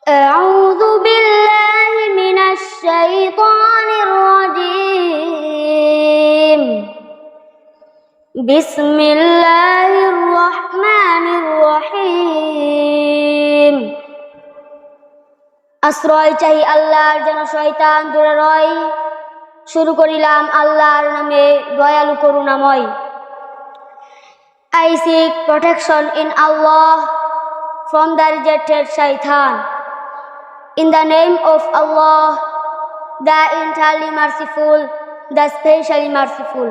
أعوذ بالله من الشيطان الرجيم بسم الله الرحمن الرحيم আশ্রয় চাহি আল্লাহর যেন শয়তান দূরে রয়। শুরু করিলাম আল্লাহর নামে দয়ালু করুণাময়। I seek protection in Allah from the rejected shaitan. In the name of Allah, the entirely merciful, the specially merciful.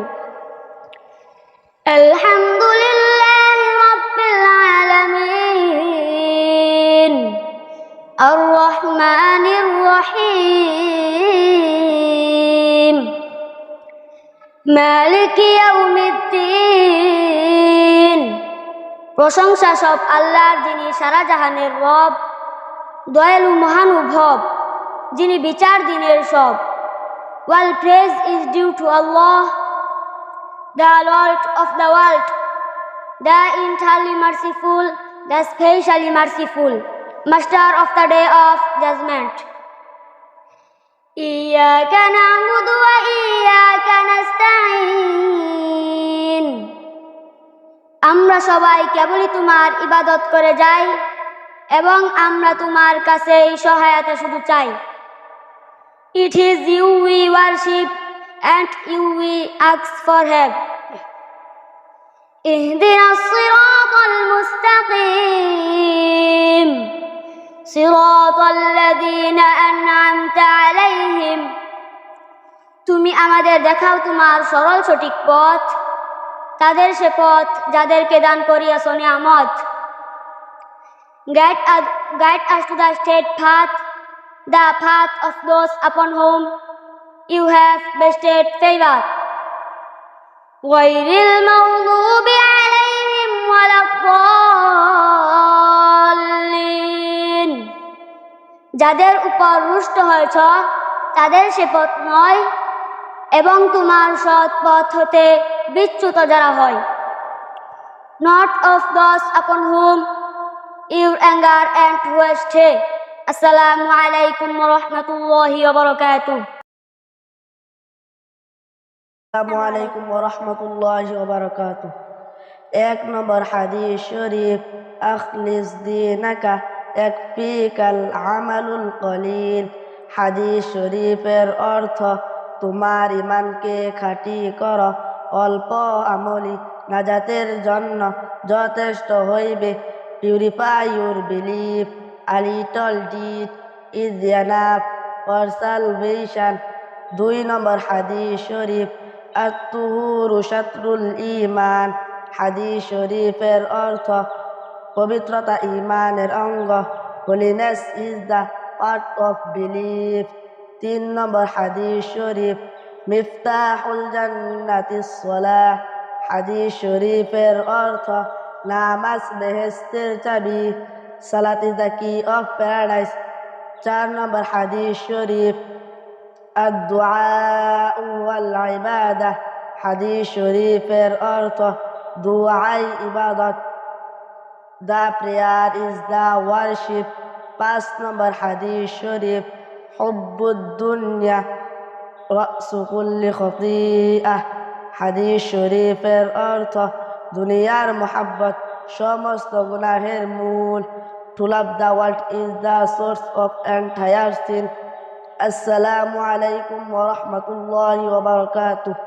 Alhamdulillah Rabbil Alameen Ar-Rahmanir Rahim Maliki Yawmiddin। প্রশংসা সব আল্লাহর, যিনি সারা জাহানের রব, দয়ালু মহানুভব, যিনি বিচার দিনের সব। All praise is due to Allah, the Lord of the world, the entirely merciful, the specially merciful, master of the day of judgment. Iyyaka na'budu wa iyyaka nasta'in। আমরা সবাই কেবলই তোমার ইবাদত করে যাই এবং আমরা তোমার কাছেই সহায়তা শুধু চাই। It is you we worship and you we ask for help. Ihdinas siratal mustaqim siratal ladzina an'amta alayhim। তুমি আমাদের দেখাও তোমার সরল সঠিক পথ, তাদের সে পথ যাদেরকে দান করিয়াছ নিয়ামত। Guide us to the straight path, the path of those upon whom you have bestowed favor. Ghayril maghdubi alayhim waladdallin। যাদের উপর রুষ্ট হয়েছ তাদের সে পথ নয়, এবং তোমার সৎ পথ হতে বিচ্যুত যারা হয়। Not of those upon whom your anger and stray. Assalamu alaikum wa rahmatullahi wa barakatuh. আসসালামু আলাইকুম ওয়া রাহমাতুল্লাহি ওয়া বারাকাতুহু। এক নম্বর হাদিস শরীফ, আখলিস দীনাকা ইয়াকফিকাল আমালুল কলিল। হাদিস শরীফের অর্থ, তোমার ইমানকে খাঁটি করো, অল্প আমলি নাজাতের জন্য যথেষ্ট হইবে। Purify your belief, a little did is enough for salvation. দুই নম্বর হাদিস শরীফ, আত-তুহুরু শাতরুল ঈমান। হাদিস শরীফের অর্থ, পবিত্রতা ঈমানের অঙ্গ। Holiness is the part of belief. তিন নম্বর হাদিস শরীফ, মিফতাহুল জান্নাতিস সালাহ। হাদিস শরীফের অর্থ, নামাজ বেহেশতের চাবি। সালাত ইজ দ্য কি অফ প্যারাডাইস। চার নম্বর হাদিস শরীফ, আদ-দুআউ ওয়াল ইবাদাহ। হাদিস শরীফের অর্থ, দুআই ইবাদত। The prayer is the warship. পাঁচ নম্বর হাদিস শরীফ, হুব্বুদ দুনিয়া রাসু কুল্লি খতিআহ। হাদিস শরীফের অর্থ, দুনিয়ার মোহাব্বত সমস্ত গুনাহের মূল। To love the world is the source of entire sin. আসসালামু আলাইকুম ওয়া রাহমাতুল্লাহি ওয়া বারাকাতুহু।